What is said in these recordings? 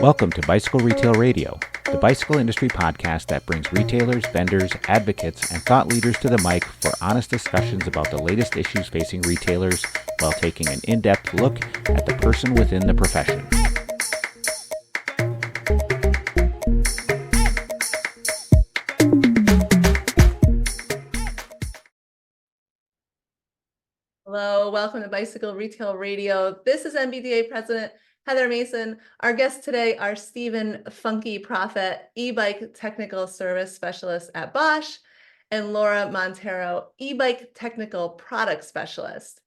Welcome to Bicycle Retail Radio, the bicycle industry podcast that brings retailers, vendors, advocates, and thought leaders to the mic for honest discussions about the latest issues facing retailers while taking an in-depth look at the person within the profession. Hello, welcome to Bicycle Retail Radio. This is NBDA President Heather Mason. Our guests today are Stephen Phunky Proffitt, eBike Technical Service Specialist at Bosch, and Laura Montero, eBike Technical Product Specialist.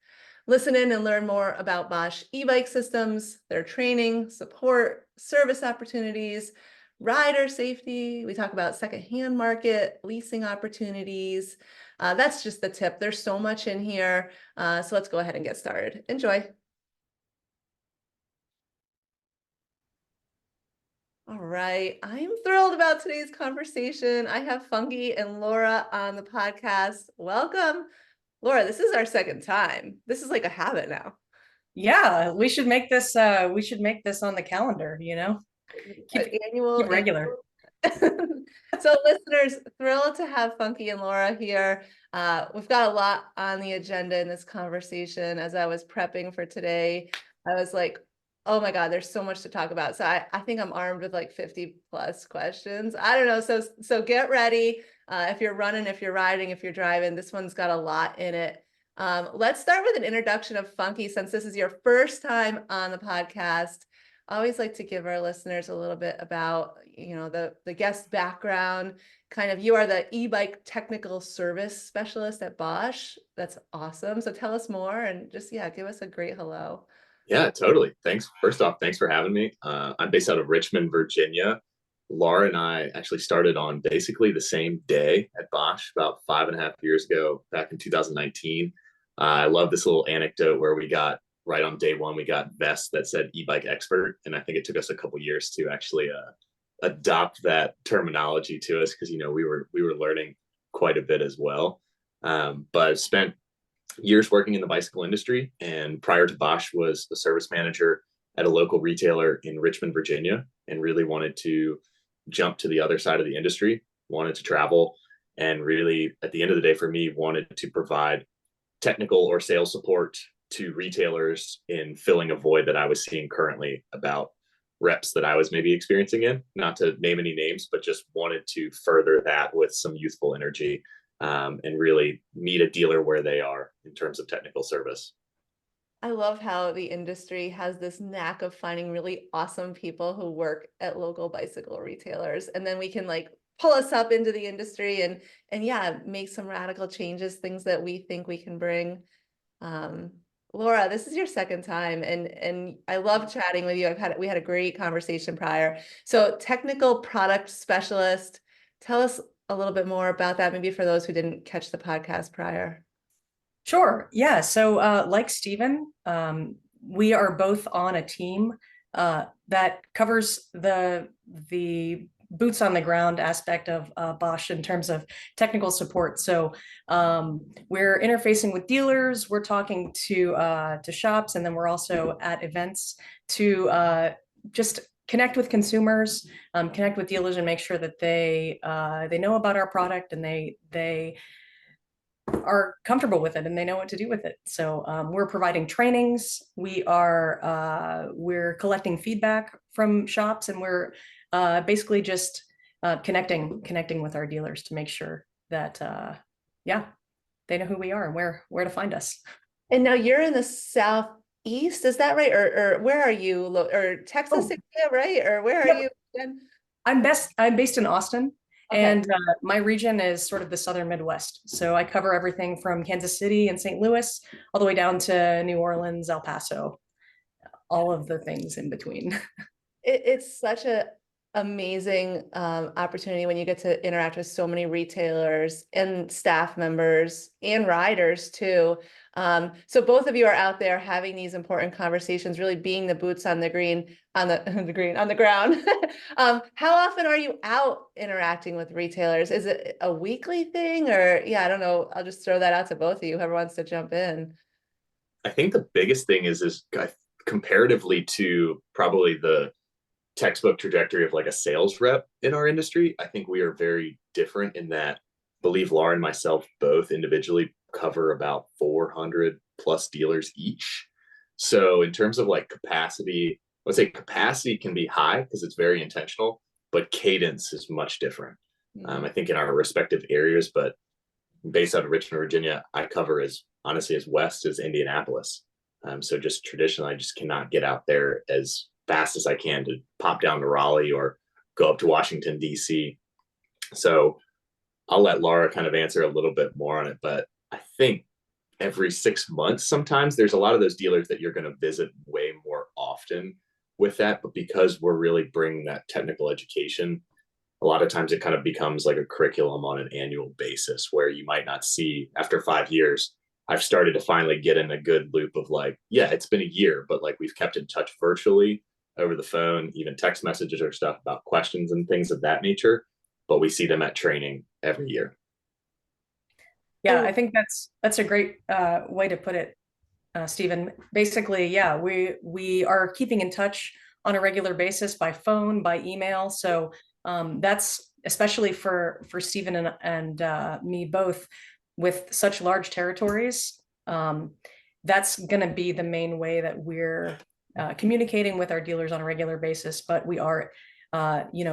Listen in and learn more about Bosch e-bike systems, their training, support, service opportunities, rider safety. We talk about secondhand market, leasing opportunities. That's just the tip. There's so much in here. So let's go ahead and get started. Enjoy. All right. I'm thrilled about today's conversation. I have Phunky and Laura on the podcast. Welcome. Laura, this is our second time. This is like a habit now. Yeah, we should make this on the calendar, Keep regular. So listeners, thrilled to have Phunky and Laura here. We've got a lot on the agenda in this conversation. As I was prepping for today, I was like, oh my God, there's so much to talk about. So I think I'm armed with like 50 plus questions. I don't know. So get ready. If you're running, if you're riding, if you're driving, this one's got a lot in it. Let's start with an introduction of Phunky, since this is your first time on the podcast. I always like to give our listeners a little bit about, the guest background. Kind of, you are the e-bike technical service specialist at Bosch. That's awesome. So tell us more and just, give us a great hello. Yeah, totally. Thanks. First off, thanks for having me. I'm based out of Richmond, Virginia. Laura and I actually started on basically the same day at Bosch about 5.5 years ago, back in 2019. I love this little anecdote where we got right on day one, we got vests that said e-bike expert. And I think it took us a couple years to actually adopt that terminology to us because, we were learning quite a bit as well. But I've spent years working in the bicycle industry, and prior to Bosch was a service manager at a local retailer in Richmond, Virginia, and really wanted to jump to the other side of the industry, wanted to travel, and really at the end of the day for me wanted to provide technical or sales support to retailers in filling a void that I was seeing currently about reps that I was maybe experiencing in, not to name any names, but just wanted to further that with some youthful energy. And really meet a dealer where they are in terms of technical service. I love how the industry has this knack of finding really awesome people who work at local bicycle retailers. And then we can pull us up into the industry and make some radical changes, things that we think we can bring. Laura, this is your second time and I love chatting with you. We had a great conversation prior. So technical product specialist, tell us a little bit more about that, maybe for those who didn't catch the podcast prior. Sure. Yeah. So like Stephen, we are both on a team that covers the boots on the ground aspect of Bosch in terms of technical support. So we're interfacing with dealers, we're talking to shops, and then we're also at events to just connect with consumers, connect with dealers, and make sure that they know about our product and they are comfortable with it and they know what to do with it. So we're providing trainings. We're collecting feedback from shops, and we're basically just connecting with our dealers to make sure that they know who we are and where to find us. And now you're in the Southeast, is that right? Or where are you? Or Texas area, right? Or where are you? I'm based in Austin. Okay. And my region is sort of the southern Midwest. So I cover everything from Kansas City and St. Louis all the way down to New Orleans, El Paso, all of the things in between. It's such a amazing opportunity when you get to interact with so many retailers and staff members and riders too. So both of you are out there having these important conversations, really being the boots on the ground. How often are you out interacting with retailers? Is it a weekly thing, or I don't know. I'll just throw that out to both of you, whoever wants to jump in. I think the biggest thing is comparatively to probably the textbook trajectory of like a sales rep in our industry. I think we are very different in that I believe Laura and myself both individually cover about 400 plus dealers each. So in terms of like capacity, I would say capacity can be high because it's very intentional, but cadence is much different. I think in our respective areas, but based out of Richmond, Virginia, I cover as honestly as west as Indianapolis. So just traditionally, I just cannot get out there as fast as I can to pop down to Raleigh or go up to Washington, D.C. So I'll let Laura kind of answer a little bit more on it, but I think every 6 months, sometimes there's a lot of those dealers that you're going to visit way more often with that. But because we're really bringing that technical education, a lot of times it kind of becomes like a curriculum on an annual basis where you might not see after 5 years. I've started to finally get in a good loop of like, yeah, it's been a year, but like we've kept in touch virtually over the phone, even text messages or stuff about questions and things of that nature. But we see them at training every year. Yeah, I think that's a great way to put it, Stephen. Basically, yeah, we are keeping in touch on a regular basis by phone, by email. So that's especially for Stephen and me both with such large territories. That's going to be the main way that we're communicating with our dealers on a regular basis. But we are,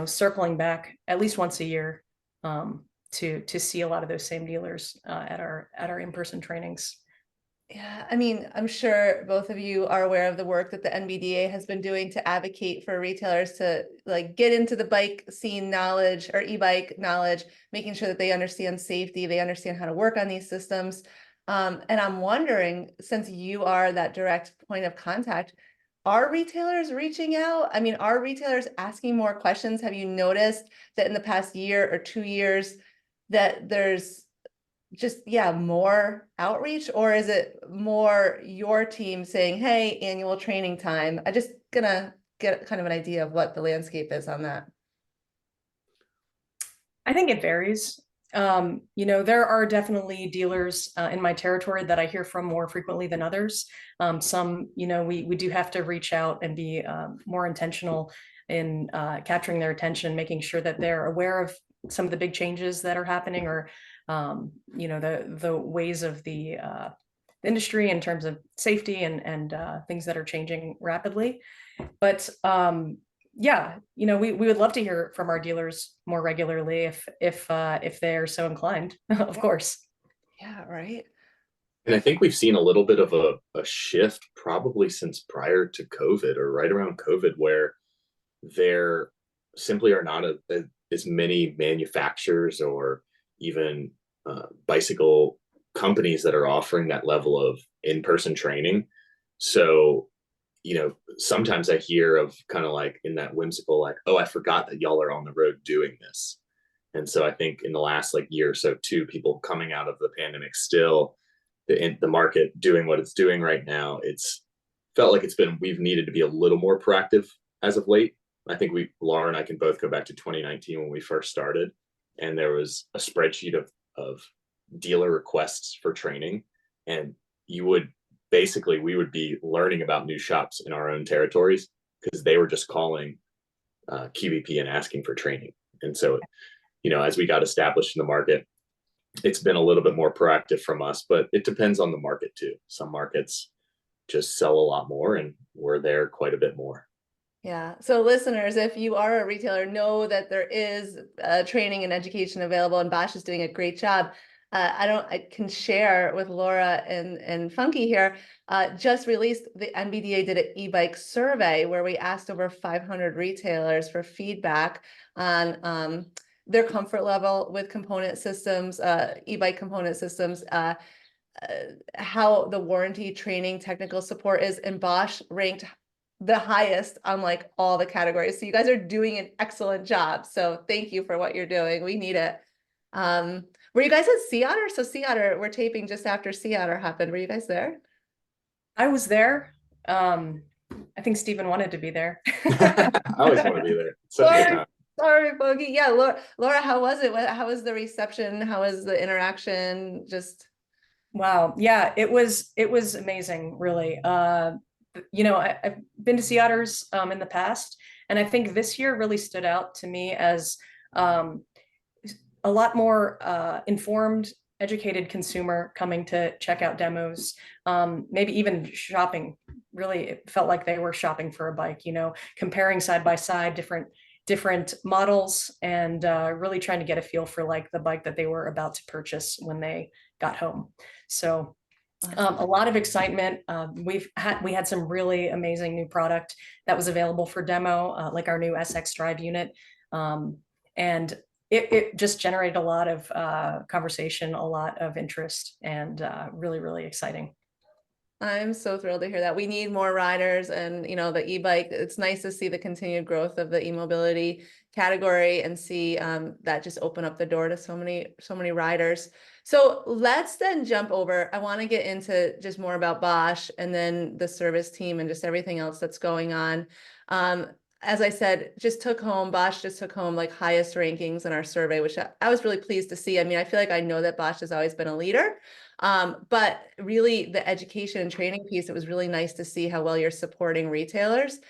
circling back at least once a year to see a lot of those same dealers at our in-person trainings. Yeah, I mean, I'm sure both of you are aware of the work that the NBDA has been doing to advocate for retailers to like get into the bike scene knowledge or e-bike knowledge, making sure that they understand safety, they understand how to work on these systems. And I'm wondering, since you are that direct point of contact, are retailers reaching out? I mean, are retailers asking more questions? Have you noticed that in the past year or 2 years that there's just, yeah, more outreach, or is it more your team saying, hey, annual training time? I just gonna get kind of an idea of what the landscape is on that. I think it varies. There are definitely dealers in my territory that I hear from more frequently than others. Some, we do have to reach out and be more intentional in capturing their attention, making sure that they're aware of some of the big changes that are happening, or the ways of the industry in terms of safety and things that are changing rapidly. But yeah, we would love to hear from our dealers more regularly if they're so inclined, of course. Yeah, right. And I think we've seen a little bit of a shift probably since prior to COVID or right around COVID, where there simply are not as many manufacturers or even bicycle companies that are offering that level of in-person training. So, sometimes I hear of kind of like in that whimsical, like, oh, I forgot that y'all are on the road doing this. And so I think in the last like year or so too, people coming out of the pandemic still, the market doing what it's doing right now, it's felt like we've needed to be a little more proactive as of late. I think Laura and I can both go back to 2019 when we first started, and there was a spreadsheet of dealer requests for training, and we would be learning about new shops in our own territories because they were just calling QBP and asking for training. And so, as we got established in the market, it's been a little bit more proactive from us, but it depends on the market too. Some markets just sell a lot more, and we're there quite a bit more. Yeah. So listeners, if you are a retailer, know that there is training and education available, and Bosch is doing a great job. I can share with Laura and Phunky here, just released, the NBDA did an e-bike survey where we asked over 500 retailers for feedback on their comfort level with component systems, e-bike component systems, how the warranty, training, technical support is, and Bosch ranked the highest on like all the categories. So you guys are doing an excellent job. So thank you for what you're doing. We need it. Were you guys at Sea Otter? So Sea Otter, we're taping just after Sea Otter happened. Were you guys there? I was there. I think Stephen wanted to be there. I always want to be there. Such a good time. Sorry, Phunky. Yeah, Laura, how was it? How was the reception? How was the interaction? Just wow. Yeah, it was amazing, really. I've been to Sea Otters in the past, And I think this year really stood out to me as a lot more informed, educated consumer coming to check out demos, maybe even shopping. Really, it felt like they were shopping for a bike, comparing side by side different models, and really trying to get a feel for like the bike that they were about to purchase when they got home. So a lot of excitement. We had some really amazing new product that was available for demo, like our new SX Drive unit. And it just generated a lot of conversation, a lot of interest, and really, really exciting. I'm so thrilled to hear that. We need more riders, and the e-bike, it's nice to see the continued growth of the e-mobility category and see that just open up the door to so many riders. So let's then jump over. I want to get into just more about Bosch and then the service team and just everything else that's going on. As I said, Bosch just took home like highest rankings in our survey, which I was really pleased to see. I mean, I feel like I know that Bosch has always been a leader, but really the education and training piece, it was really nice to see how well you're supporting retailers.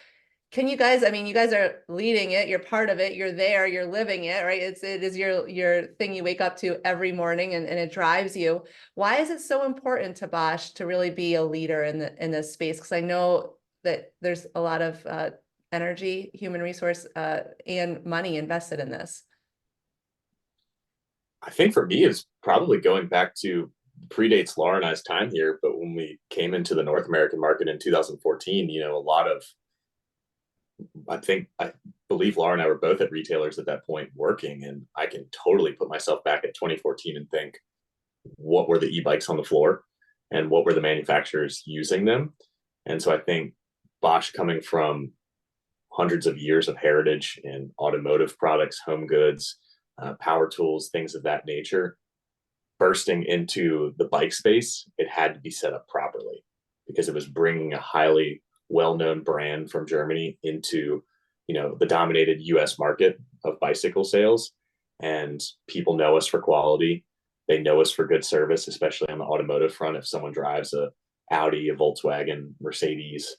Can you guys, I mean, you guys are leading it, you're part of it, you're there, you're living it, right? It is your thing you wake up to every morning, and it drives you. Why is it so important to Bosch to really be a leader in this space? Because I know that there's a lot of energy, human resource, and money invested in this. I think for me, it's probably going back to predates Laura and I's time here, but when we came into the North American market in 2014, a lot of, I believe Laura and I were both at retailers at that point working, and I can totally put myself back at 2014 and think, what were the e-bikes on the floor and what were the manufacturers using them? And so I think Bosch, coming from hundreds of years of heritage in automotive products, home goods, power tools, things of that nature, bursting into the bike space, it had to be set up properly because it was bringing a highly well-known brand from Germany into, the dominated US market of bicycle sales. And people know us for quality. They know us for good service, especially on the automotive front. If someone drives a Audi, a Volkswagen, Mercedes,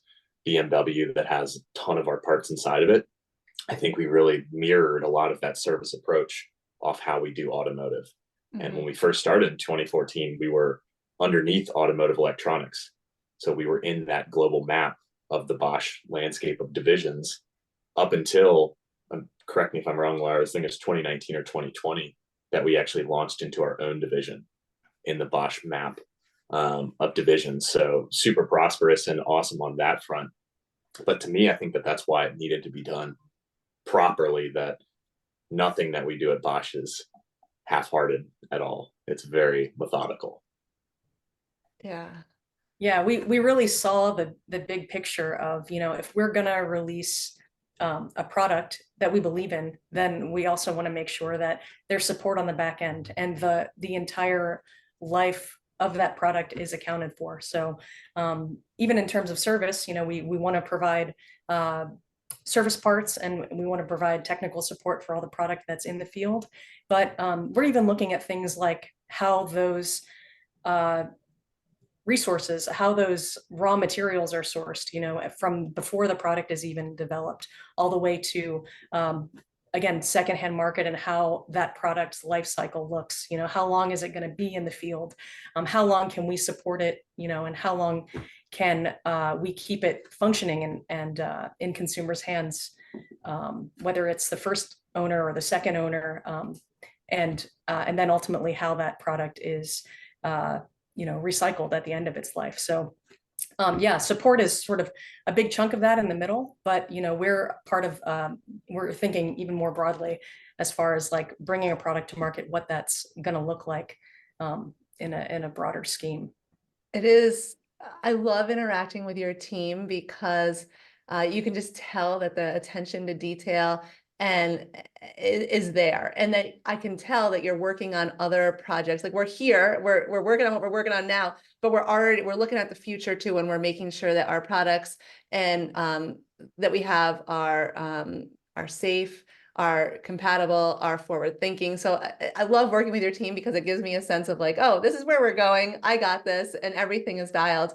BMW that has a ton of our parts inside of it, I think we really mirrored a lot of that service approach off how we do automotive. Mm-hmm. And when we first started in 2014, we were underneath automotive electronics. So we were in that global map of the Bosch landscape of divisions up until, correct me if I'm wrong, Laura, I think it's 2019 or 2020 that we actually launched into our own division in the Bosch map of divisions. So super prosperous and awesome on that front. But to me, I think that that's why it needed to be done properly, that nothing that we do at Bosch is half-hearted at all. It's very methodical. Yeah, we really saw the big picture of, if we're going to release a product that we believe in, then we also want to make sure that there's support on the back end and the entire life of that product is accounted for. So even in terms of service, we want to provide service parts, and we want to provide technical support for all the product that's in the field. But we're even looking at things like how those resources, how those raw materials are sourced, from before the product is even developed, all the way to, again, secondhand market and how that product's life cycle looks. How long is it going to be in the field? How long can we support it? And how long can we keep it functioning and in consumers' hands, whether it's the first owner or the second owner, and then ultimately how that product is recycled at the end of its life. So yeah, support is sort of a big chunk of that in the middle, but we're part of, we're thinking even more broadly as far as like bringing a product to market, what that's going to look like in a broader scheme. It is. I love interacting with your team because you can just tell that the attention to detail and is there, and that I can tell that you're working on other projects. Like we're working on what we're working on now, but we're looking at the future too, and we're making sure that our products and that we have are safe, are compatible, are forward thinking. So I love working with your team because it gives me a sense of like, oh, this is where we're going. I got this, and everything is dialed.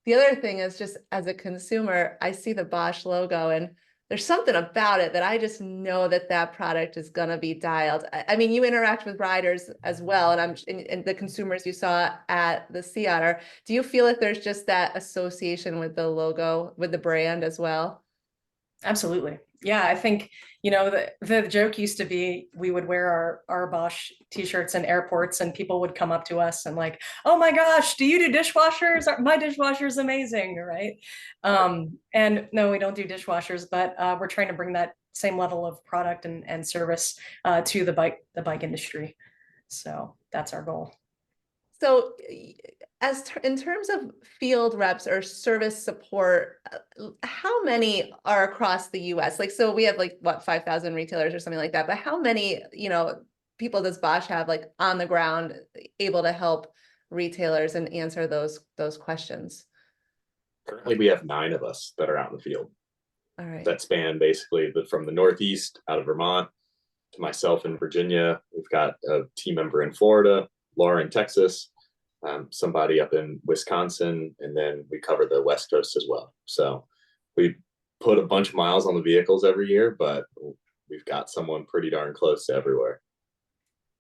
The other thing is, just as a consumer, I see the Bosch logo and there's something about it that I just know that that product is going to be dialed. I mean, you interact with riders as well, and the consumers you saw at the Sea Otter. Do you feel like there's just that association with the logo, with the brand as well? Absolutely. Yeah, I think, the joke used to be we would wear our Bosch t-shirts in airports and people would come up to us and like, oh my gosh, do you do dishwashers? My dishwasher is amazing, right? And no, we don't do dishwashers, but we're trying to bring that same level of product and service to the bike industry. So that's our goal. So in terms of field reps or service support, how many are across the US? Like, so we have like what, 5,000 retailers or something like that, but how many, people does Bosch have like on the ground able to help retailers and answer those questions? Currently, we have 9 of us that are out in the field. All right. That span basically from the Northeast out of Vermont to myself in Virginia. We've got a team member in Florida, Laura in Texas, somebody up in Wisconsin, and then we cover the West Coast as well. So we put a bunch of miles on the vehicles every year, but we've got someone pretty darn close to everywhere.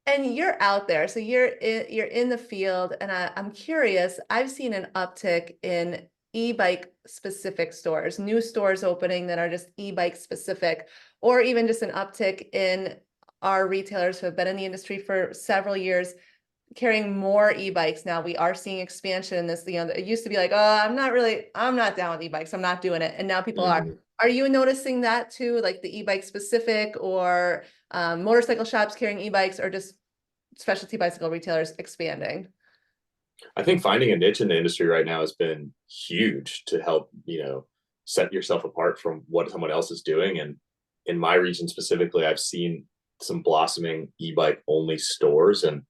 And you're out there, so you're in the field, and I'm curious. I've seen an uptick in e-bike specific stores, new stores opening that are just e-bike specific, or even just an uptick in our retailers who have been in the industry for several years carrying more e-bikes. Now we are seeing expansion in this. It used to be like, oh, I'm not down with e-bikes, I'm not doing it. And now people are. Are you noticing that too? Like the e-bike specific or motorcycle shops carrying e-bikes, or just specialty bicycle retailers expanding? I think finding a niche in the industry right now has been huge to help, set yourself apart from what someone else is doing. And in my region specifically, I've seen some blossoming e-bike only stores. And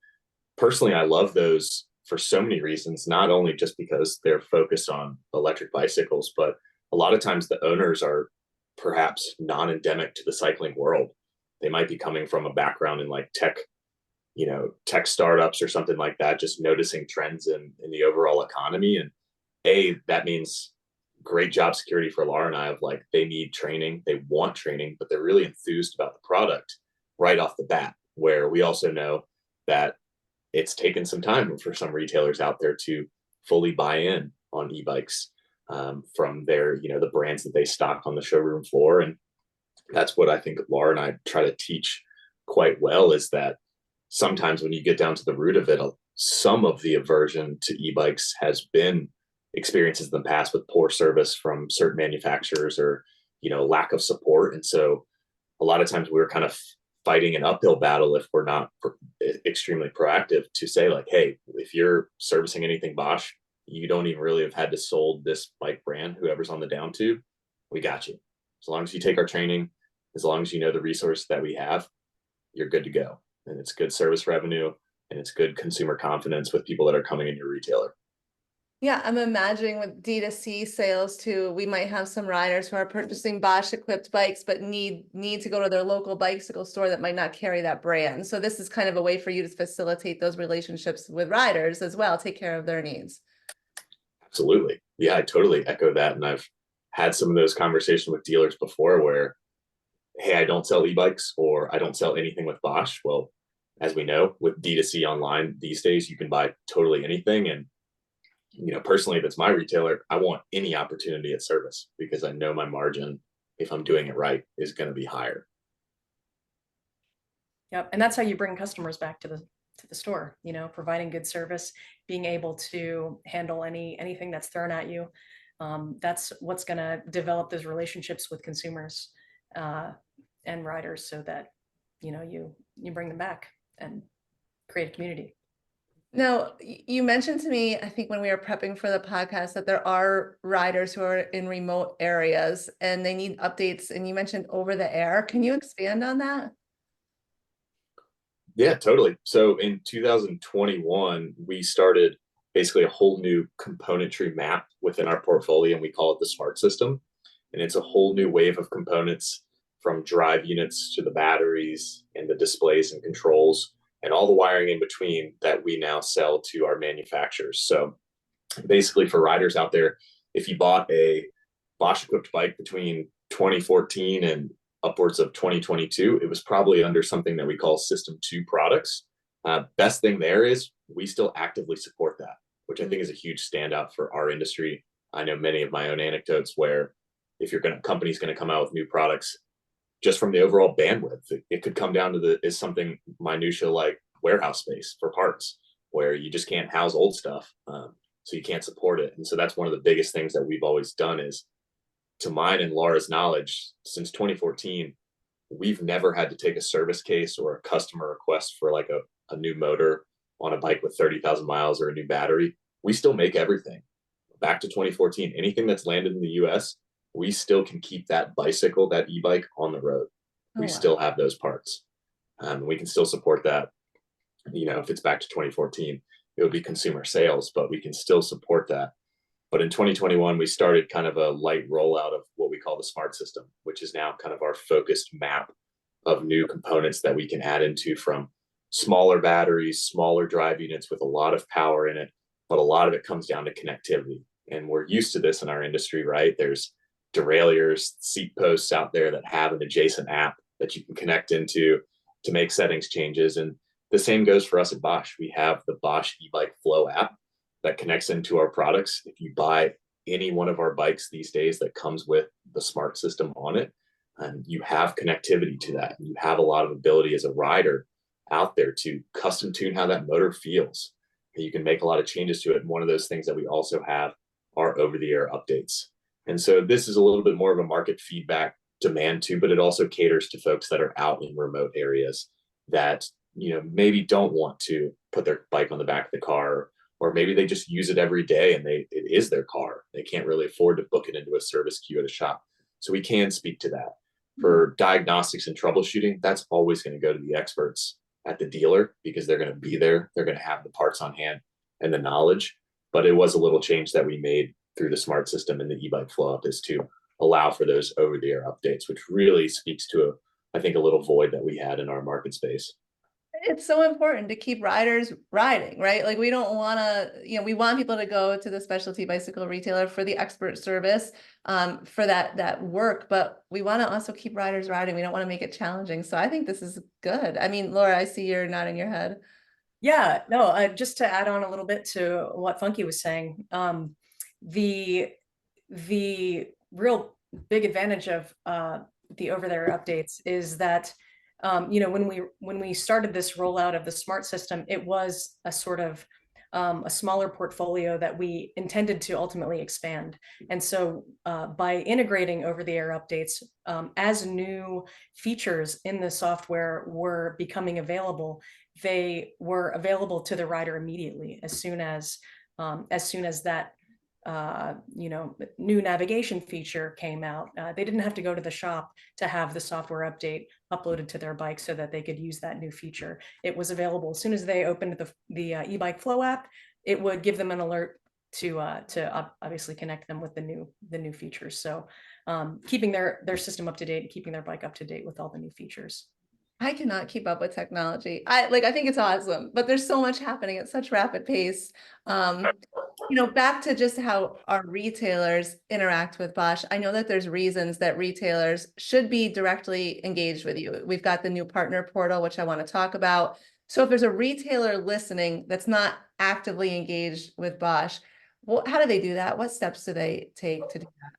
personally, I love those for so many reasons, not only just because they're focused on electric bicycles, but a lot of times the owners are perhaps non-endemic to the cycling world. They might be coming from a background in like tech startups or something like that, just noticing trends in the overall economy. And that means great job security for Laura and I of like, they need training, they want training, but they're really enthused about the product right off the bat, where we also know that it's taken some time for some retailers out there to fully buy in on e-bikes from their, the brands that they stock on the showroom floor. And that's what I think Laura and I try to teach quite well, is that sometimes when you get down to the root of it, some of the aversion to e-bikes has been experiences in the past with poor service from certain manufacturers or, lack of support. And so a lot of times we're kind of fighting an uphill battle if we're not extremely proactive to say like, hey, if you're servicing anything Bosch, you don't even really have had to sold this bike brand, whoever's on the down tube, we got you. As long as you take our training, as long as you know the resource that we have, you're good to go. And it's good service revenue and it's good consumer confidence with people that are coming in your retailer. Yeah, I'm imagining with D2C sales too, we might have some riders who are purchasing Bosch equipped bikes, but need to go to their local bicycle store that might not carry that brand. So this is kind of a way for you to facilitate those relationships with riders as well, take care of their needs. Absolutely. Yeah, I totally echo that. And I've had some of those conversations with dealers before where, hey, I don't sell e-bikes or I don't sell anything with Bosch. Well, as we know, with D2C online these days, you can buy totally anything. And personally, if it's my retailer, I want any opportunity at service because I know my margin, if I'm doing it right, is going to be higher. Yep. And that's how you bring customers back to the store, providing good service, being able to handle anything that's thrown at you. That's what's going to develop those relationships with consumers and riders so that, you bring them back and create a community. Now, you mentioned to me, I think when we were prepping for the podcast, that there are riders who are in remote areas and they need updates. And you mentioned over the air. Can you expand on that? Yeah, totally. So in 2021, we started basically a whole new componentry map within our portfolio, and we call it the Smart System. And it's a whole new wave of components, from drive units to the batteries and the displays and controls and all the wiring in between, that we now sell to our manufacturers. So basically for riders out there, if you bought a Bosch equipped bike between 2014 and upwards of 2022, it was probably under something that we call System 2 products. Best thing there is we still actively support that, which I think is a huge standout for our industry. I know many of my own anecdotes where if company's going to come out with new products, just from the overall bandwidth, it could come down to is something minutia like warehouse space for parts, where you just can't house old stuff, so you can't support it. And so that's one of the biggest things that we've always done is, to mine and Laura's knowledge, since 2014, we've never had to take a service case or a customer request for like a new motor on a bike with 30,000 miles or a new battery. We still make everything. Back to 2014, anything that's landed in the US, we still can keep that bicycle, that e-bike on the road. We still have those parts. We can still support that. You know, if it's back to 2014, it would be consumer sales, but we can still support that. But in 2021, we started kind of a light rollout of what we call the smart system, which is now kind of our focused map of new components that we can add into, from smaller batteries, smaller drive units with a lot of power in it, but a lot of it comes down to connectivity. And we're used to this in our industry, right? There's derailleurs, seat posts out there that have an adjacent app that you can connect into to make settings changes. And the same goes for us at Bosch. We have the Bosch eBike Flow app that connects into our products. If you buy any one of our bikes these days that comes with the smart system on it, and you have connectivity to that, you have a lot of ability as a rider out there to custom tune how that motor feels. You can make a lot of changes to it. And one of those things that we also have are over-the-air updates. And so this is a little bit more of a market feedback demand too, but it also caters to folks that are out in remote areas that, you know, maybe don't want to put their bike on the back of the car, or maybe they just use it every day and it is their car. They can't really afford to book it into a service queue at a shop. So we can speak to that. For diagnostics and troubleshooting, that's always going to go to the experts at the dealer, because they're going to be there. They're going to have the parts on hand and the knowledge. But it was a little change that we made through the smart system and the e-bike flow up, is to allow for those over-the-air updates, which really speaks to I think a little void that we had in our market space. It's so important to keep riders riding, right? Like, we don't want to, you know, we want people to go to the specialty bicycle retailer for the expert service, for that work, but we want to also keep riders riding. We don't want to make it challenging. So I think this is good. I mean, Laura, I see you're nodding your head. Yeah, no, just to add on a little bit to what Phunky was saying, the real big advantage of the over-the-air updates is that, you know, when we started this rollout of the smart system, it was a sort of a smaller portfolio that we intended to ultimately expand. And so by integrating over-the-air updates, as new features in the software were becoming available, they were available to the rider immediately as soon as that you know, new navigation feature came out. They didn't have to go to the shop to have the software update uploaded to their bike so that they could use that new feature. It was available as soon as they opened the eBike Flow app. It would give them an alert to obviously connect them with the new features. So keeping their system up to date and keeping their bike up to date with all the new features. I cannot keep up with technology. I think it's awesome, but there's so much happening at such rapid pace. You know, back to just how our retailers interact with Bosch. I know that there's reasons that retailers should be directly engaged with you. We've got the new partner portal, which I want to talk about. So if there's a retailer listening that's not actively engaged with Bosch, well, how do they do that? What steps do they take to do that?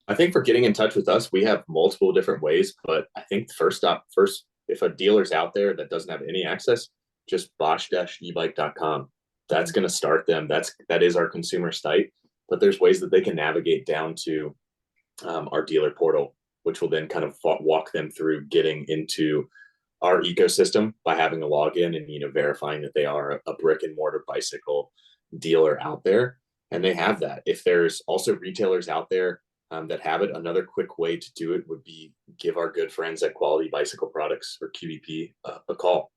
I think for getting in touch with us, we have multiple different ways, but I think first, if a dealer's out there that doesn't have any access, just bosch-ebike.com. That's going to start them. That is our consumer site, but there's ways that they can navigate down to our dealer portal, which will then kind of walk them through getting into our ecosystem by having a login and, you know, verifying that they are a brick and mortar bicycle dealer out there. And they have that. If there's also retailers out there that have it, another quick way to do it would be give our good friends at Quality Bicycle Products, or QBP, a call.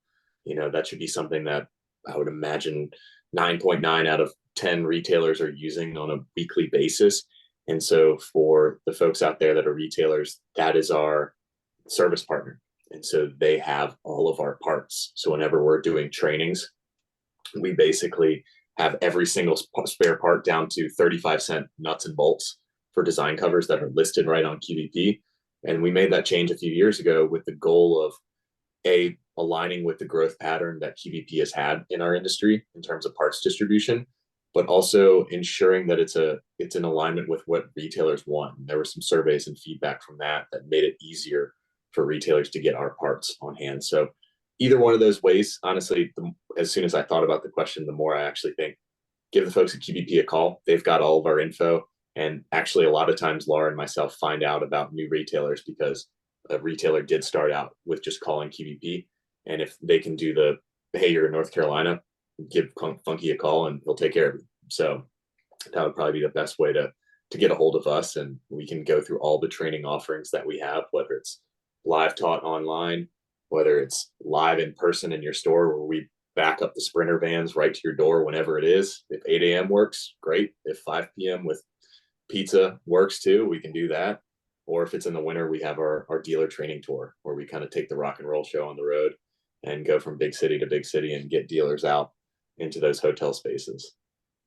You know, that should be something that I would imagine 9.9 out of 10 retailers are using on a weekly basis. And so for the folks out there that are retailers, that is our service partner. And so they have all of our parts. So whenever we're doing trainings, we basically have every single spare part down to 35-cent nuts and bolts for design covers that are listed right on QVP. And we made that change a few years ago with the goal of aligning with the growth pattern that QVP has had in our industry in terms of parts distribution, but also ensuring that it's in alignment with what retailers want. And there were some surveys and feedback from that made it easier for retailers to get our parts on hand. So either one of those ways, honestly, as soon as I thought about the question, the more I actually think, give the folks at QVP a call. They've got all of our info. And actually, a lot of times, Laura and myself find out about new retailers because a retailer did start out with just calling QVP. And if they can do hey, you're in North Carolina, give Phunky a call and he'll take care of you. So that would probably be the best way to get a hold of us. And we can go through all the training offerings that we have, whether it's live taught online, whether it's live in person in your store where we back up the Sprinter vans right to your door whenever it is. If 8 a.m. works, great. If 5 p.m. with pizza works too, we can do that. Or if it's in the winter, we have our dealer training tour where we kind of take the rock and roll show on the road and go from big city to big city and get dealers out into those hotel spaces.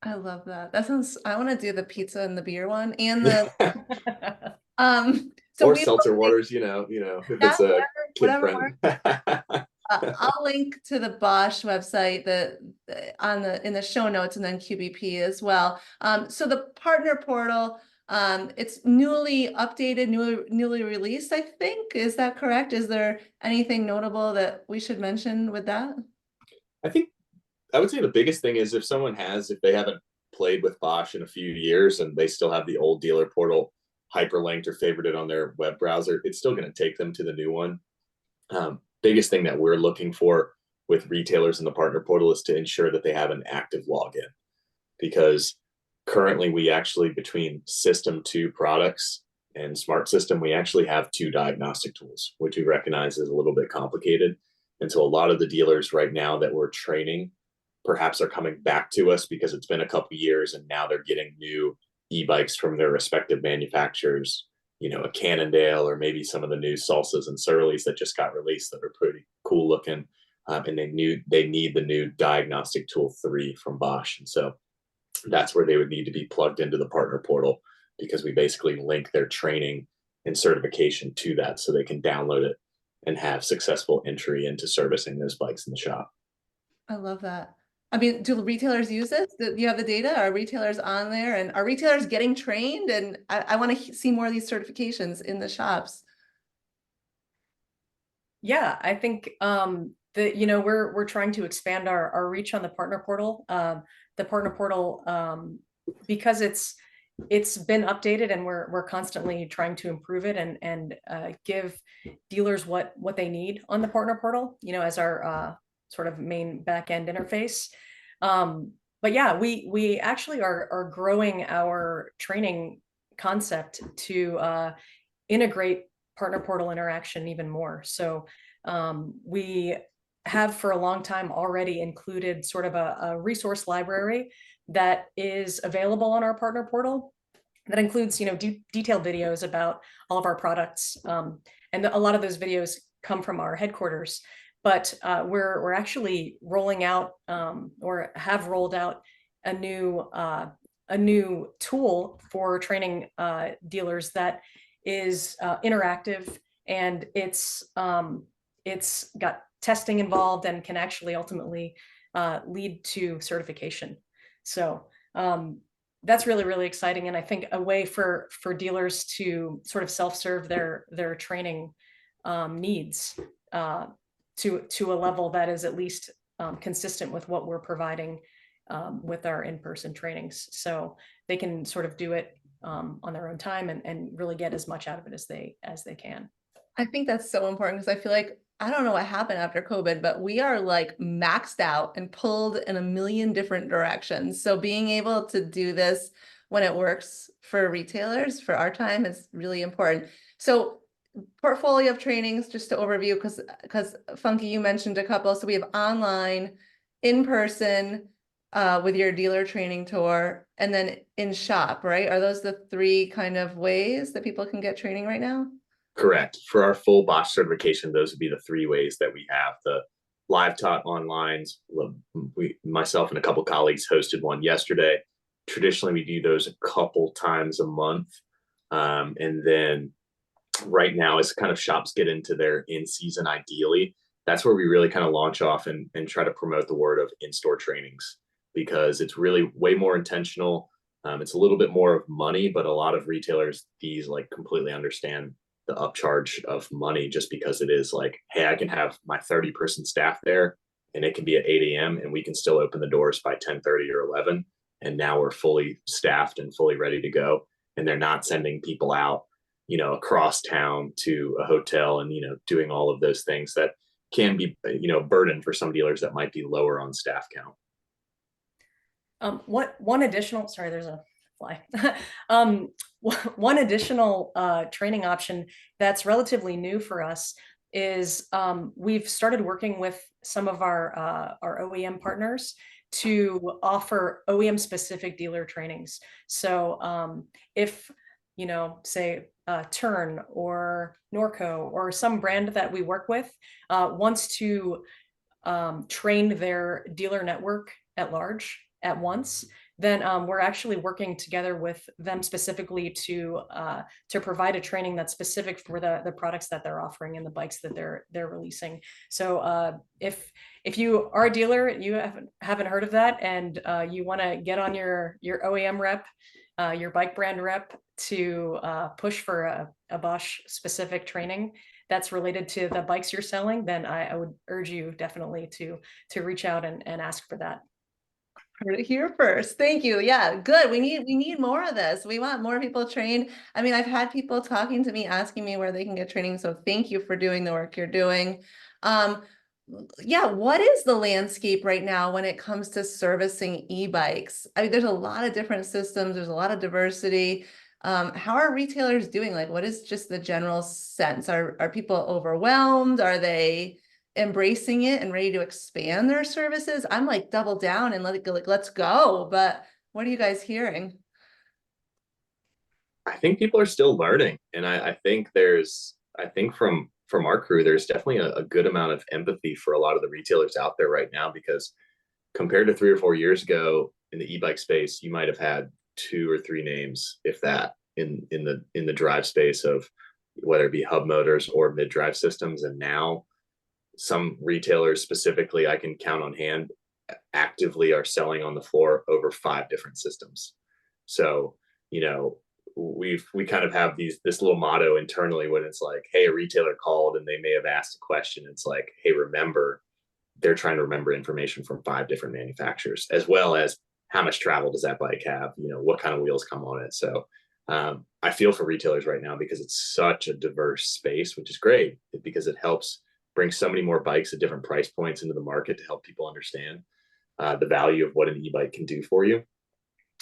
I love that. That sounds, I want to do the pizza and the beer one and the so or we seltzer waters, if it's a kid friendly. I'll link to the Bosch website in the show notes and then QVP as well. So the partner portal, it's newly updated, newly released, I think. Is that correct? Is there anything notable that we should mention with that? I would say the biggest thing is if they haven't played with Bosch in a few years and they still have the old dealer portal hyperlinked or favorited on their web browser, it's still going to take them to the new one. Biggest thing that we're looking for with retailers in the partner portal is to ensure that they have an active login, because currently we actually, between System 2 products and Smart System, we actually have 2 diagnostic tools, which we recognize is a little bit complicated. And so a lot of the dealers right now that we're training perhaps are coming back to us because it's been a couple years and now they're getting new e-bikes from their respective manufacturers, a Cannondale or maybe some of the new Salsas and Surleys that just got released that are pretty cool looking. And they need the new diagnostic tool 3 from Bosch. And so that's where they would need to be plugged into the partner portal, because we basically link their training and certification to that so they can download it and have successful entry into servicing those bikes in the shop. I love that. I mean, do retailers use it? Do you have the data? Are retailers on there, and are retailers getting trained? And I want to see more of these certifications in the shops. Yeah, I think we're trying to expand our reach on the partner portal. The partner portal, because it's been updated and we're constantly trying to improve it and give dealers what they need on the partner portal, as our sort of main back end interface. But yeah, we actually are growing our training concept to integrate partner portal interaction even more. So we have for a long time already included sort of a resource library that is available on our partner portal that includes, detailed videos about all of our products. And a lot of those videos come from our headquarters, but we're actually rolling out or have rolled out a new tool for training dealers that is interactive, and it's got testing involved and can actually ultimately lead to certification. So that's really, really exciting. And I think a way for dealers to sort of self-serve their training needs to a level that is at least consistent with what we're providing with our in-person trainings. So they can sort of do it on their own time and really get as much out of it as they can. I think that's so important, because I feel like, I don't know what happened after COVID, but we are like maxed out and pulled in a million different directions. So being able to do this when it works for retailers for our time is really important. So portfolio of trainings, just to overview, because Phunky, you mentioned a couple. So we have online, in person, with your dealer training tour, and then in shop, right? Are those the 3 kind of ways that people can get training right now? Correct. For our full Bosch certification, those would be the 3 ways that we have: the live taught online. Myself and a couple colleagues hosted one yesterday. Traditionally, we do those a couple times a month. And then right now, as kind of shops get into their in-season, ideally, that's where we really kind of launch off and try to promote the word of in-store trainings, because it's really way more intentional. It's a little bit more of money, but a lot of retailers, these like completely understand the upcharge of money, just because it is like, hey, I can have my 30-person staff there and it can be at 8 a.m. and we can still open the doors by 10:30 or 11. And now we're fully staffed and fully ready to go. And they're not sending people out, across town to a hotel and, doing all of those things that can be, burden for some dealers that might be lower on staff count. One additional, sorry, there's a fly. One additional training option that's relatively new for us is we've started working with some of our OEM partners to offer OEM specific dealer trainings. So if, say Turn or Norco or some brand that we work with wants to train their dealer network at large at once, then we're actually working together with them specifically to provide a training that's specific for the products that they're offering and the bikes that they're releasing. So if you are a dealer, you haven't heard of that, and you want to get on your OEM rep, your bike brand rep, to push for a Bosch specific training that's related to the bikes you're selling, then I would urge you definitely to reach out and ask for that. Heard it here first. Thank you. Yeah, good. We need more of this. We want more people trained. I mean, I've had people talking to me, asking me where they can get training. So thank you for doing the work you're doing. Yeah, what is the landscape right now when it comes to servicing e-bikes? I mean, there's a lot of different systems. There's a lot of diversity. How are retailers doing? Like, what is just the general sense? Are people overwhelmed? Are they embracing it and ready to expand their services? I'm like double down and let's go. But what are you guys hearing? I think people are still learning, and I think from our crew, there's definitely a good amount of empathy for a lot of the retailers out there right now, because compared to 3 or 4 years ago in the e-bike space, you might have had 2 or 3 names, if that, in the drive space, of whether it be hub motors or mid-drive systems. And now some retailers specifically, I can count on hand, actively are selling on the floor over 5 different systems. So, we kind of have this little motto internally when it's like, hey, a retailer called and they may have asked a question. It's like, hey, remember, they're trying to remember information from 5 different manufacturers, as well as how much travel does that bike have? What kind of wheels come on it? So I feel for retailers right now, because it's such a diverse space, which is great, because it helps bring so many more bikes at different price points into the market to help people understand the value of what an e-bike can do for you.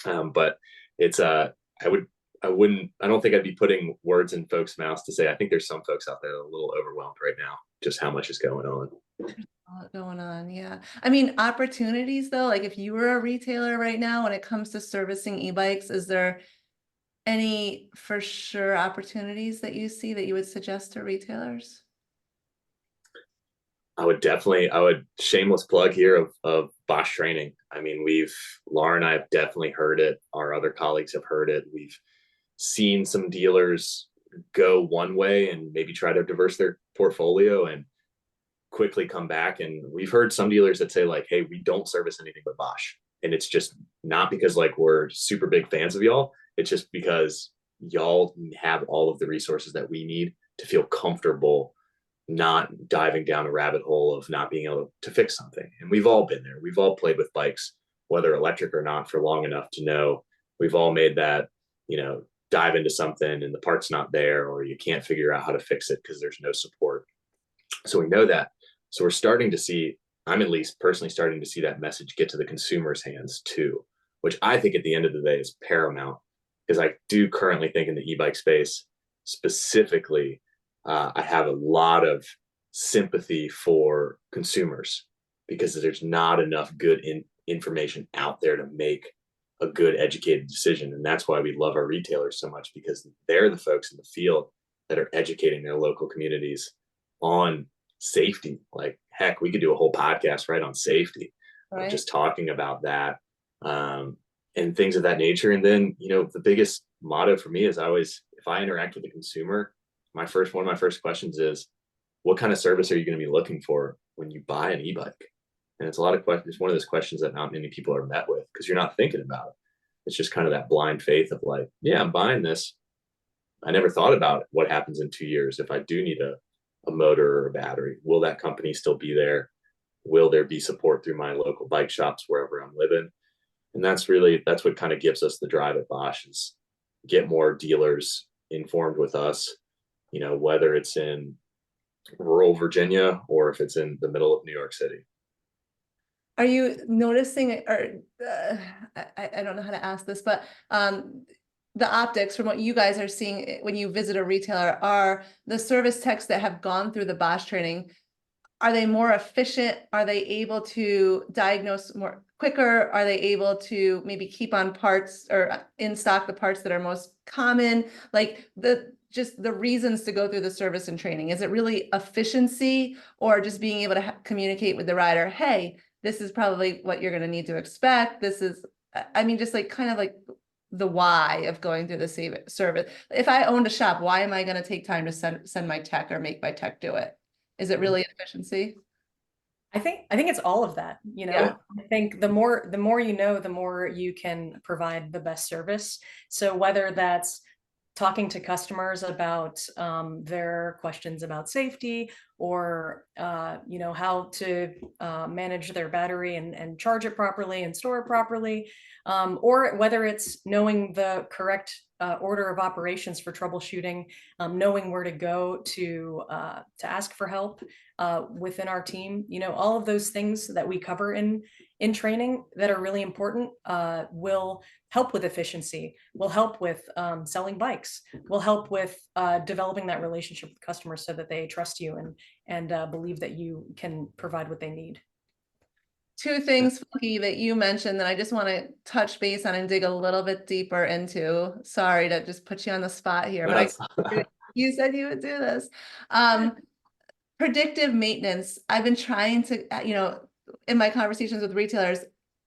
But it's I don't think I'd be putting words in folks' mouths to say, I think there's some folks out there that are a little overwhelmed right now, just how much is going on. Going on, yeah. I mean, opportunities though, like if you were a retailer right now, when it comes to servicing e-bikes, is there any for sure opportunities that you see that you would suggest to retailers? I would shameless plug here of Bosch training. I mean, Laura and I have definitely heard it. Our other colleagues have heard it. We've seen some dealers go one way and maybe try to diverse their portfolio and quickly come back. And we've heard some dealers that say like, hey, we don't service anything but Bosch. And it's just not because like we're super big fans of y'all. It's just because y'all have all of the resources that we need to feel comfortable not diving down a rabbit hole of not being able to fix something. And we've all been there. We've all played with bikes, whether electric or not, for long enough to know we've all made that, dive into something and the part's not there, or you can't figure out how to fix it because there's no support. So we know that. So we're starting to see, I'm at least personally starting to see that message get to the consumer's hands too, which I think at the end of the day is paramount, because I do currently think in the e-bike space specifically, I have a lot of sympathy for consumers, because there's not enough good information out there to make a good educated decision. And that's why we love our retailers so much, because they're the folks in the field that are educating their local communities on safety. Like, heck, we could do a whole podcast right on safety, Right. just talking about that, and things of that nature. And then, the biggest motto for me is if I interact with a consumer, one of my first questions is, what kind of service are you going to be looking for when you buy an e-bike? And it's a lot of questions. It's one of those questions that not many people are met with because you're not thinking about it. It's just kind of that blind faith of like, yeah, I'm buying this. I never thought about what happens in 2 years. If I do need a motor or a battery, will that company still be there? Will there be support through my local bike shops wherever I'm living? And that's what kind of gives us the drive at Bosch, is get more dealers informed with us, whether it's in rural Virginia or if it's in the middle of New York City. Are you noticing, or I don't know how to ask this, but the optics from what you guys are seeing when you visit a retailer, are the service techs that have gone through the Bosch training, are they more efficient? Are they able to diagnose more quicker? Are they able to maybe keep on parts or in stock the parts that are most common? Like just the reasons to go through the service and training. Is it really efficiency, or just being able to communicate with the rider? Hey, this is probably what you're going to need to expect. This is, just like kind of like the why of going through the service. If I owned a shop, why am I going to take time to send my tech or make my tech do it? Is it really efficiency? I think it's all of that, Yeah. I think the more the more you can provide the best service. So whether that's talking to customers about their questions about safety, or how to manage their battery and charge it properly and store it properly, or whether it's knowing the correct order of operations for troubleshooting, knowing where to go to ask for help within our team. All of those things that we cover in training that are really important will help with efficiency, will help with selling bikes, will help with developing that relationship with customers so that they trust you and believe that you can provide what they need. Two things, Phunky, that you mentioned that I just want to touch base on and dig a little bit deeper into. Sorry to just put you on the spot here, but you said you would do this. Predictive maintenance. I've been trying to, in my conversations with retailers,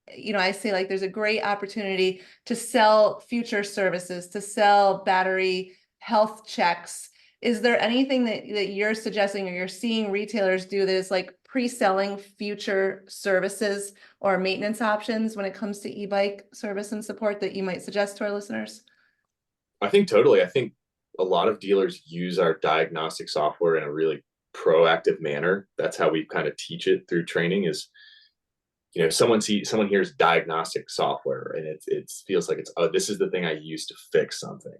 I say like there's a great opportunity to sell future services, to sell battery health checks. Is there anything that you're suggesting or you're seeing retailers do that is like pre-selling future services or maintenance options when it comes to e-bike service and support that you might suggest to our listeners? I think totally. I think a lot of dealers use our diagnostic software in a really proactive manner. That's how we kind of teach it through training is, someone hears diagnostic software and it feels like this is the thing I use to fix something.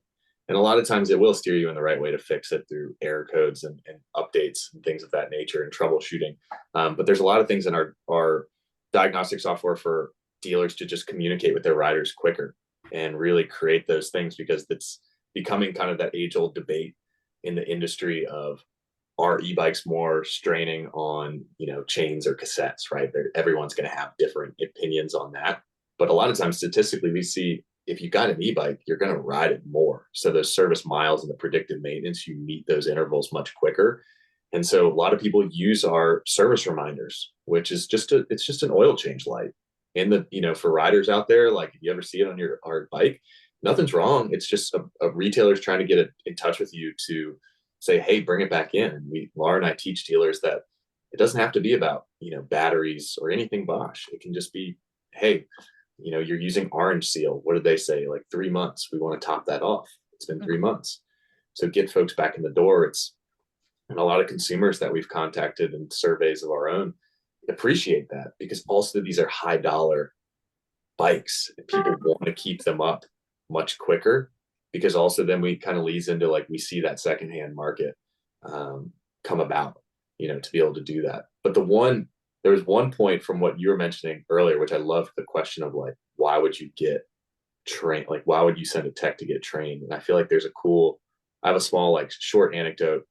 And a lot of times it will steer you in the right way to fix it through error codes and updates and things of that nature and troubleshooting. But there's a lot of things in our diagnostic software for dealers to just communicate with their riders quicker and really create those things, because it's becoming kind of that age-old debate in the industry of, are e-bikes more straining on, chains or cassettes, right? Everyone's going to have different opinions on that. But a lot of times statistically, we see if you got an e-bike, you're going to ride it more. So those service miles and the predictive maintenance, you meet those intervals much quicker. And so a lot of people use our service reminders, which is it's just an oil change light. And for riders out there, like if you ever see it on our bike, nothing's wrong. It's just a retailer's trying to get in touch with you to say, hey, bring it back in. Laura and I teach dealers that it doesn't have to be about, batteries or anything Bosch. It can just be, hey, you're using orange seal. What did they say? Like 3 months. We want to top that off. It's been 3 months. So get folks back in the door. And a lot of consumers that we've contacted in surveys of our own appreciate that, because also these are high dollar bikes and people want to keep them up much quicker, because also then we kind of leads into like, we see that secondhand market come about, to be able to do that. But there was one point from what you were mentioning earlier, which I love, the question of like, why would you get trained? Like, why would you send a tech to get trained? And I feel like I have a small, like short anecdote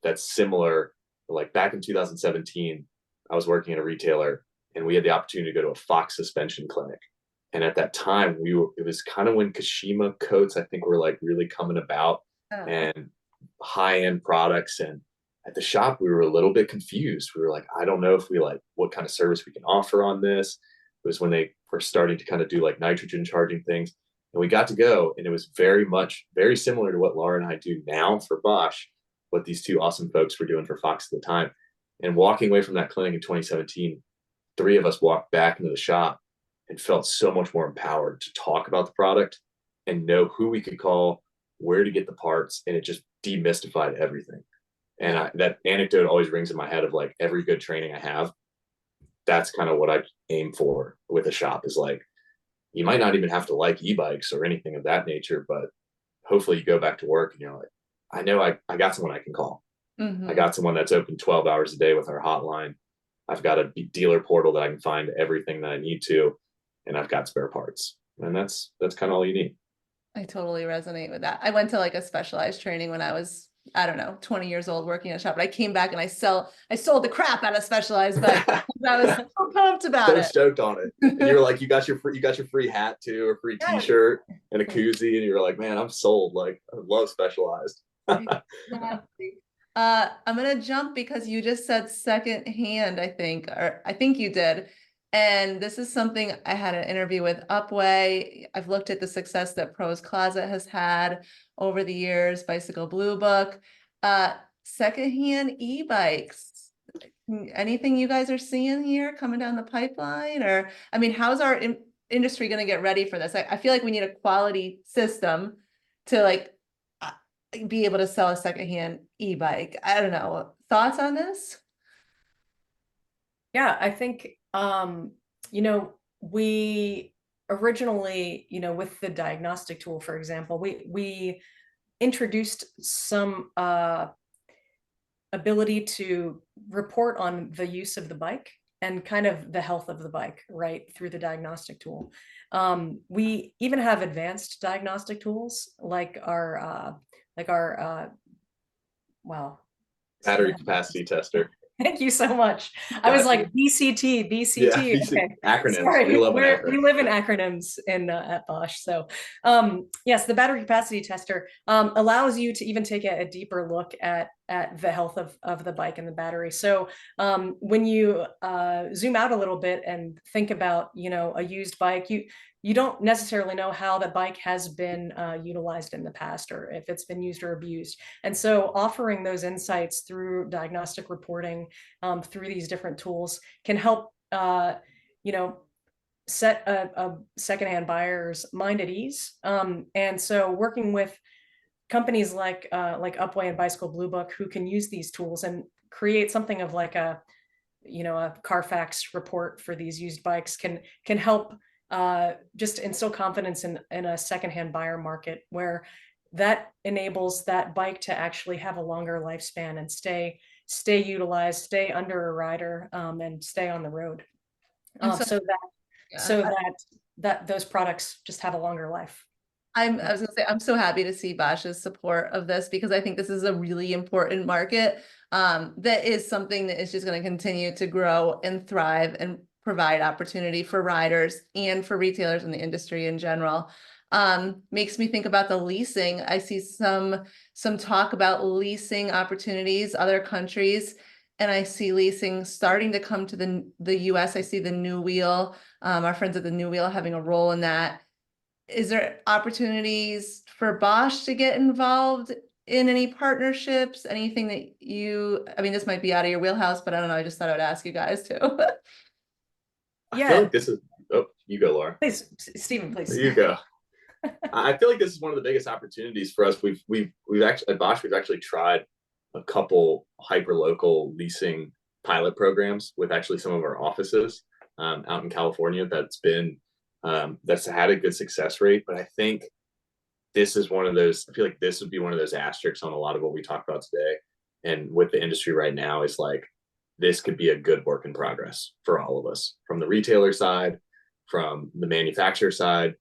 that's similar. Like back in 2017, I was working at a retailer and we had the opportunity to go to a Fox suspension clinic. And at that time it was kind of when Kashima coats, I think, were like really coming about, and high-end products. And at the shop, we were a little bit confused. We were like, I don't know if we like what kind of service we can offer on this. It was when they were starting to kind of do like nitrogen charging things. And we got to go, and it was very similar to what Laura and I do now for Bosch, what these two awesome folks were doing for Fox at the time. And walking away from that clinic in 2017, three of us walked back into the shop and felt so much more empowered to talk about the product and know who we could call, where to get the parts, and it just demystified everything. And that anecdote always rings in my head of like every good training I have. That's kind of what I aim for with a shop, is like, you might not even have to like e-bikes or anything of that nature, but hopefully you go back to work and you're like, I know I got someone I can call. I got someone that's open 12 hours a day with our hotline. I've got a dealer portal that I can find everything that I need to, and I've got spare parts. And that's kind of all you need. I totally resonate with that. I went to like a specialized training when I was, I don't know, 20 years old working at a shop, but I came back and I sold the crap out of Specialized bike. I was so pumped about it. So stoked on it. And you were like, you got your free hat too, or free t-shirt and a koozie. And you were like, man, I'm sold. Like, I love Specialized. Exactly. I'm gonna jump because you just said secondhand, I think you did. And this is something I had an interview with Upway. I've looked at the success that Pros Closet has had over the years, Bicycle Blue Book, secondhand e-bikes. Anything you guys are seeing here coming down the pipeline? Or, I mean, how's our industry going to get ready for this? I feel like we need a quality system to like be able to sell a secondhand e-bike. I don't know. Thoughts on this? Yeah, I think, we originally, with the diagnostic tool, for example, we introduced some ability to report on the use of the bike and kind of the health of the bike, right, through the diagnostic tool. We even have advanced diagnostic tools like our Battery capacity tester. Thank you so much. I was like BCT. Yeah, Okay. Acronyms. Sorry. We love We live in acronyms at Bosch. So yes, the battery capacity tester allows you to even take a deeper look at the health of the bike and the battery. So when you zoom out a little bit and think about, a used bike, you don't necessarily know how the bike has been utilized in the past, or if it's been used or abused. And so offering those insights through diagnostic reporting, through these different tools, can help, set a secondhand buyer's mind at ease. And so working with companies like Upway and Bicycle Blue Book, who can use these tools and create something of like a Carfax report for these used bikes, can help just instill confidence in a secondhand buyer market, where that enables that bike to actually have a longer lifespan and stay utilized, stay under a rider, and stay on the road. So that those products just have a longer life. I was gonna say, I'm so happy to see Bosch's support of this, because I think this is a really important market that is something that is just going to continue to grow and thrive and provide opportunity for riders and for retailers in the industry in general. Makes me think about the leasing. I see some talk about leasing opportunities, other countries, and I see leasing starting to come to the US. I see the New Wheel, our friends at the New Wheel having a role in that. Is there opportunities for Bosch to get involved in any partnerships? Anything that I mean, this might be out of your wheelhouse, but I don't know. I just thought I would ask you guys too. I feel like this is, you go, Laura. Please, Stephen, please. There you go. I feel like this is one of the biggest opportunities for us. We've actually at Bosch, we've actually tried a couple hyper local leasing pilot programs with actually some of our offices out in California. That's had a good success rate. But I think this is one of those, I feel like this would be one of those asterisks on a lot of what we talked about today. And with the industry right now, is like, this could be a good work in progress for all of us, from the retailer side, from the manufacturer side,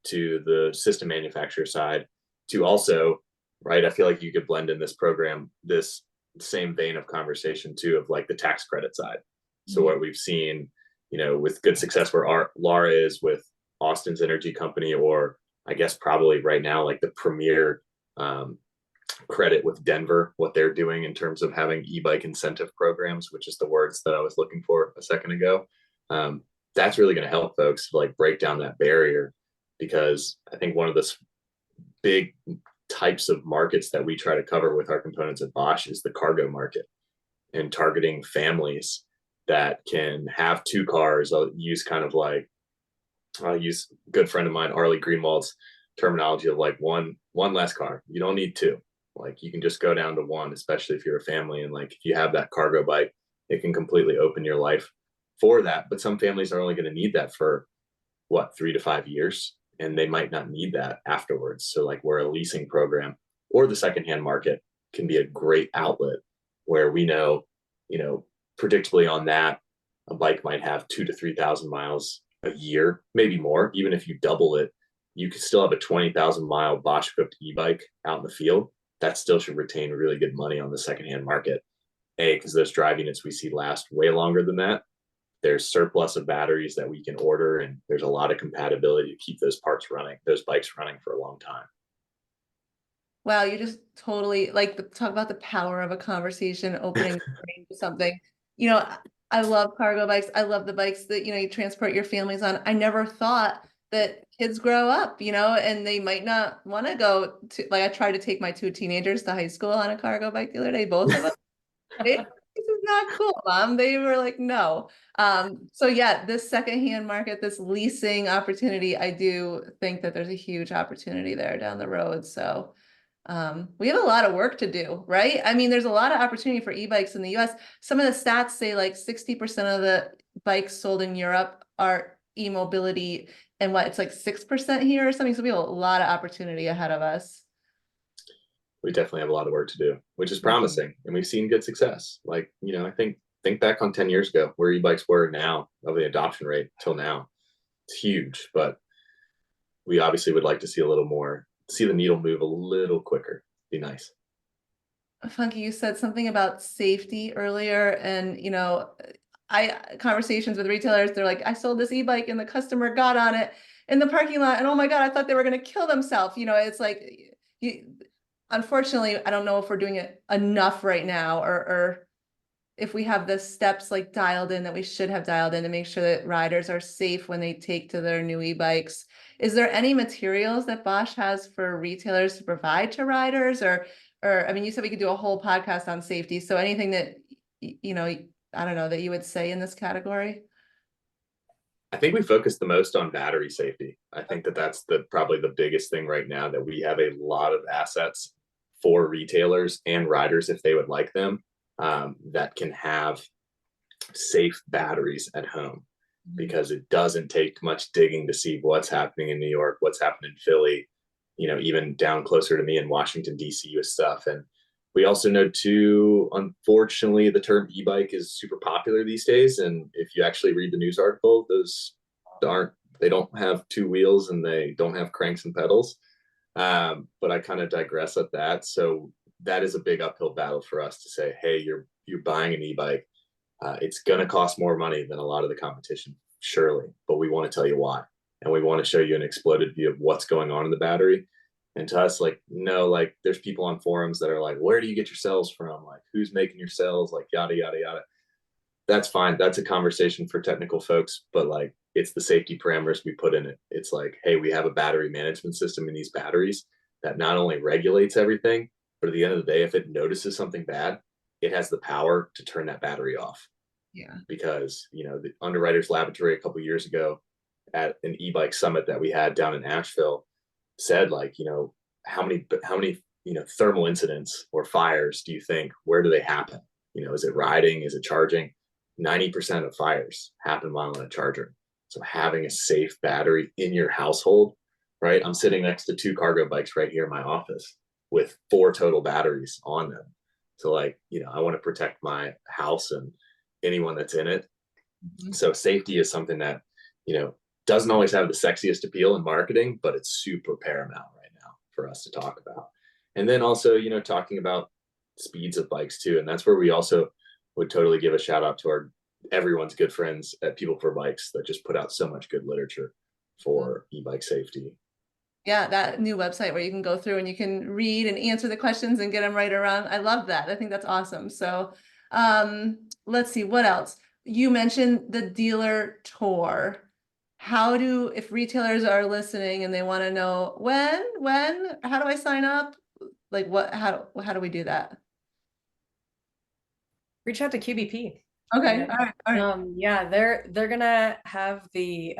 to the system manufacturer side, to also, right, I feel like you could blend in this program, this same vein of conversation too, of like the tax credit side. So what we've seen, with good success where Laura is with Austin's energy company, or I guess probably right now, like the premier credit with Denver, what they're doing in terms of having e-bike incentive programs, which is the words that I was looking for a second ago. That's really going to help folks like break down that barrier, because I think one of the big types of markets that we try to cover with our components at Bosch is the cargo market, and targeting families that can have two cars. I'll use a good friend of mine, Arlie Greenwald's terminology of like one less car. You don't need two. Like you can just go down to one, especially if you're a family. And like if you have that cargo bike, it can completely open your life for that. But some families are only going to need that for 3 to 5 years, and they might not need that afterwards. So like where a leasing program or the secondhand market can be a great outlet, where we know, predictably on that, a bike might have 2,000 to 3,000 miles a year, maybe more. Even if you double it, you could still have a 20,000 mile Bosch equipped e-bike out in the field. That still should retain really good money on the secondhand market. Because those drive units we see last way longer than that. There's surplus of batteries that we can order, and there's a lot of compatibility to keep those bikes running for a long time. Wow, you just totally talk about the power of a conversation, opening the brain to something. I love cargo bikes. I love the bikes that, you transport your families on. I never thought that kids grow up, and they might not want to go to, I tried to take my 2 teenagers to high school on a cargo bike the other day, both of them. This is not cool, Mom. They were like, no. So yeah, this secondhand market, this leasing opportunity, I do think that there's a huge opportunity there down the road. So we have a lot of work to do, right? I mean, there's a lot of opportunity for e-bikes in the US. Some of the stats say like 60% of the bikes sold in Europe are e-mobility, and it's like 6% here or something. So we have a lot of opportunity ahead of us. We definitely have a lot of work to do, which is promising, and we've seen good success. Like, I think back on 10 years ago, where e-bikes were now, of the adoption rate till now, it's huge. But we obviously would like to see the needle move a little quicker. Be nice. Phunky, you said something about safety earlier, and conversations with retailers, they're like, I sold this e-bike and the customer got on it in the parking lot, and oh my God, I thought they were going to kill themselves. It's like, unfortunately, I don't know if we're doing it enough right now, or if we have the steps dialed in that we should have dialed in to make sure that riders are safe when they take to their new e-bikes. Is there any materials that Bosch has for retailers to provide to riders, or I mean, you said we could do a whole podcast on safety. So anything that, I don't know, that you would say in this category? I think we focus the most on battery safety. I think that's probably the biggest thing right now, that we have a lot of assets for retailers and riders, if they would like them, that can have safe batteries at home, because it doesn't take much digging to see what's happening in New York, what's happening in Philly, even down closer to me in Washington, D.C. with stuff. And we also know too, unfortunately, the term e-bike is super popular these days. And if you actually read the news article, they don't have 2 wheels and they don't have cranks and pedals. But I kind of digress at that. So that is a big uphill battle for us to say, hey, you're buying an e-bike. It's going to cost more money than a lot of the competition, surely, but we want to tell you why. And we want to show you an exploded view of what's going on in the battery. And to us, no, there's people on forums that are like, where do you get your cells from? Like, who's making your cells? Like, yada, yada, yada. That's fine. That's a conversation for technical folks, but it's the safety parameters we put in it. It's like, hey, we have a battery management system in these batteries that not only regulates everything, but at the end of the day, if it notices something bad, it has the power to turn that battery off. Yeah. Because, the Underwriters Laboratory a couple of years ago at an e-bike summit that we had down in Asheville said, how many thermal incidents or fires do you think, where do they happen? Is it riding? Is it charging? 90% of fires happen while on a charger. So having a safe battery in your household, right? I'm sitting next to 2 cargo bikes right here in my office with 4 total batteries on them. So I want to protect my house and anyone that's in it. Mm-hmm. So safety is something that, doesn't always have the sexiest appeal in marketing, but it's super paramount right now for us to talk about. And then also, talking about speeds of bikes too. And that's where we also would totally give a shout out to everyone's good friends at People for Bikes that just put out so much good literature for e-bike safety. Yeah, that new website where you can go through and you can read and answer the questions and get them right or wrong. I love that. I think that's awesome. So let's see, what else? You mentioned the dealer tour. If retailers are listening and they want to know how do I sign up? Like how do we do that? Reach out to QBP. Okay, all right. Yeah, they're gonna have the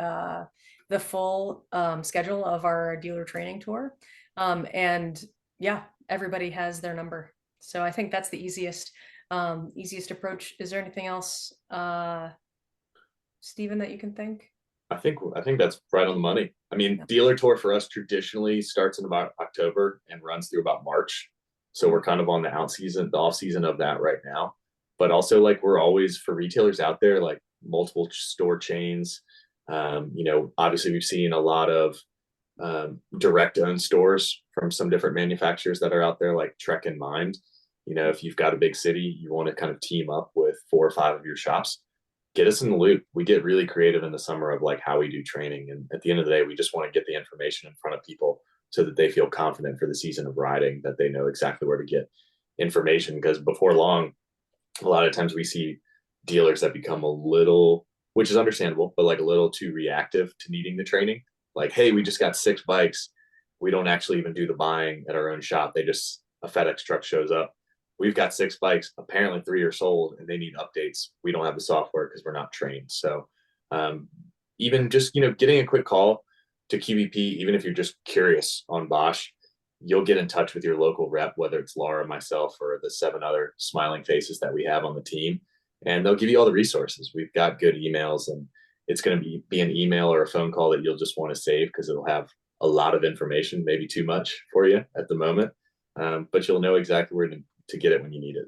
full schedule of our dealer training tour. And yeah, everybody has their number. So I think that's the easiest approach. Is there anything else, Stephen, that you can think? I think that's right on the money. I mean, dealer tour for us traditionally starts in about October and runs through about March. So we're kind of on the off season of that right now. But also, like, we're always, for retailers out there, like multiple store chains. Obviously we've seen a lot of direct owned stores from some different manufacturers that are out there, like Trek in Mind. If you've got a big city, you want to kind of team up with 4 or 5 of your shops, get us in the loop. We get really creative in the summer of like how we do training. And at the end of the day, we just want to get the information in front of people so that they feel confident for the season of riding, that they know exactly where to get information. Because before long, a lot of times we see dealers that become a little, which is understandable, but like a little too reactive to needing the training. Like, hey, we just got 6 bikes. We don't actually even do the buying at our own shop. A FedEx truck shows up. We've got 6 bikes, apparently 3 are sold, and they need updates. We don't have the software because we're not trained. So even just, getting a quick call to QVP, even if you're just curious on Bosch, you'll get in touch with your local rep, whether it's Laura, myself, or the 7 other smiling faces that we have on the team, and they'll give you all the resources. We've got good emails, and it's going to be an email or a phone call that you'll just want to save because it'll have a lot of information, maybe too much for you at the moment, but you'll know exactly where to get it when you need it.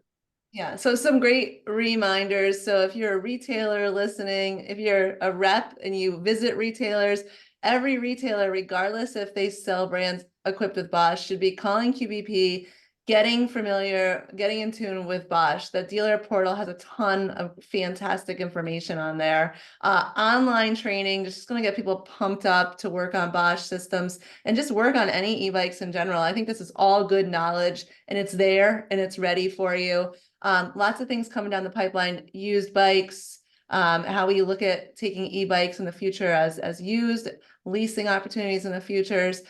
Yeah, so some great reminders. So if you're a retailer listening, if you're a rep and you visit retailers, every retailer, regardless if they sell brands equipped with Bosch, should be calling QBP, getting familiar, getting in tune with Bosch. The dealer portal has a ton of fantastic information on there. Online training, just going to get people pumped up to work on Bosch systems and just work on any e-bikes in general. I think this is all good knowledge, and it's there and it's ready for you. Lots of things coming down the pipeline, used bikes, how we look at taking e-bikes in the future as used, leasing opportunities in the futures,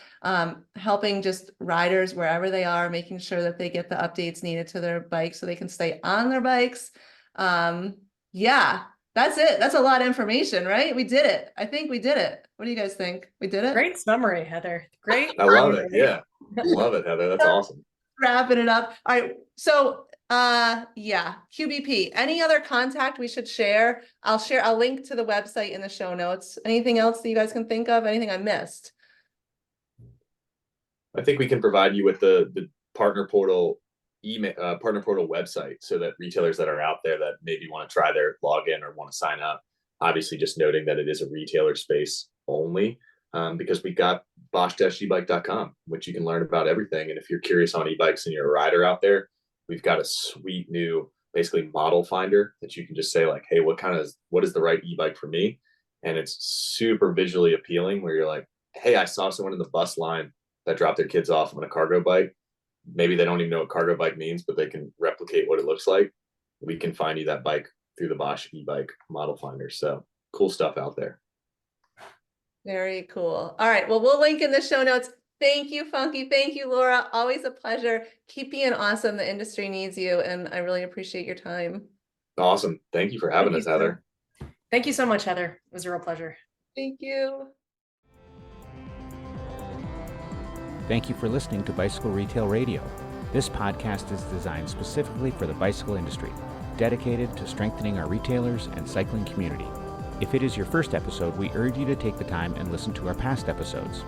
helping just riders wherever they are, making sure that they get the updates needed to their bikes so they can stay on their bikes. Yeah, that's it. That's a lot of information, right? We did it. I think we did it. What do you guys think? We did it? Great summary, Heather. Great. I love it. Yeah. Love it, Heather. That's awesome. Wrapping it up. All right. So yeah, QBP. Any other contact we should share? I'll link to the website in the show notes. Anything else that you guys can think of? Anything I missed? I think we can provide you with the partner portal email, partner portal website, so that retailers that are out there that maybe want to try their login or want to sign up, obviously just noting that it is a retailer space only, because we got bosch-ebike.com, which you can learn about everything. And if you're curious on e-bikes and you're a rider out there, we've got a sweet new basically model finder that you can just say like, hey, what is the right e-bike for me? And it's super visually appealing where you're like, hey, I saw someone in the bus line that dropped their kids off on a cargo bike. Maybe they don't even know what cargo bike means, but they can replicate what it looks like. We can find you that bike through the Bosch e-bike model finder. So cool stuff out there. Very cool. All right. Well, we'll link in the show notes. Thank you, Phunky. Thank you, Laura. Always a pleasure. Keep being awesome. The industry needs you, and I really appreciate your time. Awesome. Thank you for having us, Heather. Thank you so much, Heather. It was a real pleasure. Thank you. Thank you for listening to Bicycle Retail Radio. This podcast is designed specifically for the bicycle industry, dedicated to strengthening our retailers and cycling community. If it is your first episode, we urge you to take the time and listen to our past episodes.